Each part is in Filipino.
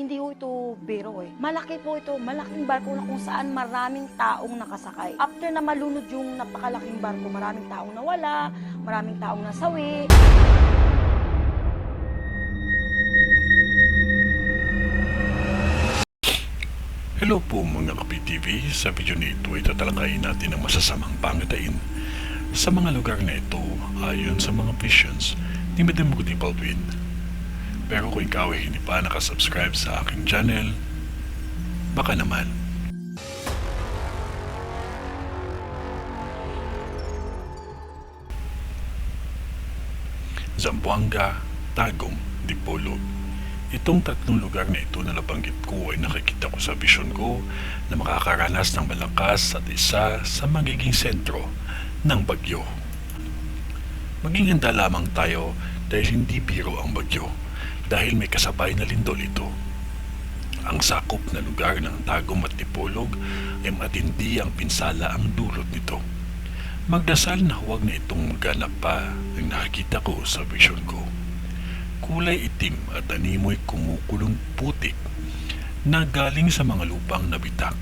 Hindi ho ito biro eh. Malaki po ito, malaking barko na kung saan maraming taong nakasakay. After na malunod yung napakalaking barko, maraming taong nawala, maraming taong nasawi. Hello po mga Kapi-TV, sa video nito ay tatalakayin natin ang masasamang pangitain sa mga lugar na ito ayon sa mga visions ni Madam Rudy Baldwin. Pero kung ikaw ay hindi pa nakasubscribe sa aking channel, baka naman. Zamboanga, Tagum, Dipolog. Itong tatlong lugar na ito na nabanggit ko ay nakikita ko sa vision ko na makakaranas ng malakas at isa sa magiging sentro ng bagyo. Maging handa lamang tayo dahil hindi biro ang bagyo dahil may kasabay na lindol ito. Ang sakop na lugar ng Tagum at Dipolog ay matindi ang pinsala ang dulot nito. Magdasal na huwag na itong maganap pa ang nakikita ko sa vision ko. Kulay itim at animoy kumukulong putik na galing sa mga lupang nabitak.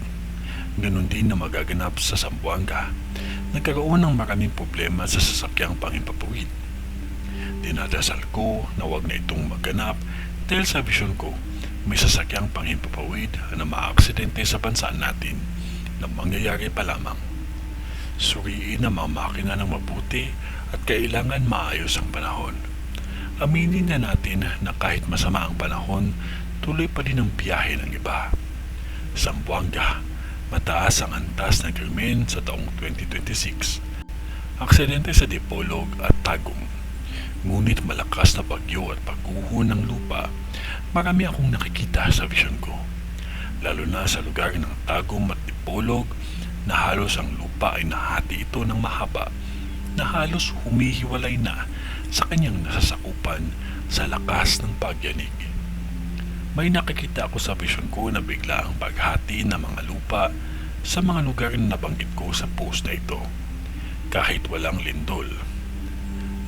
Ganon din na magaganap sa Zamboanga. Nagkaroon ng maraming problema sa sasakyang pangimpapawid. Dinadasal ko na huwag na itong maganap dahil sa vision ko may sasakyang pangimpapawid na maaksidente sa bansa natin na mangyayari pa lamang. Suriin ang mga makina ng mabuti at kailangan maayos ang panahon. Aminin na natin na kahit masama ang panahon, tuloy pa din ang biyahe ng iba. Zamboanga, mataas ang antas ng krimen sa taong 2026. Aksidente sa Dipolog at Tagum. Ngunit malakas na bagyo at pagguho ng lupa, marami akong nakikita sa vision ko. Lalo na sa lugar ng Tagum at Dipolog na halos ang lupa ay nahati ito ng mahaba na halos humihiwalay na sa kanyang nasasakupan sa lakas ng pagyanig. May nakikita ako sa vision ko na bigla ang paghati ng mga lupa sa mga lugar na nabanggit ko sa post na ito. Kahit walang lindol,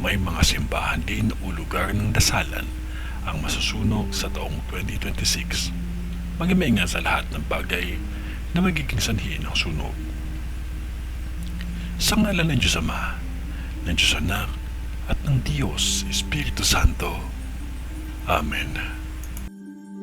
may mga simbahan din o lugar ng dasalan ang masusunog sa taong 2026. Mag-imaingat sa lahat ng bagay na magiging sanhi ng sunog. Sa ngalan ng Diyos Ama, ng Diyos Anak, at ng Diyos Espiritu Santo. Amen.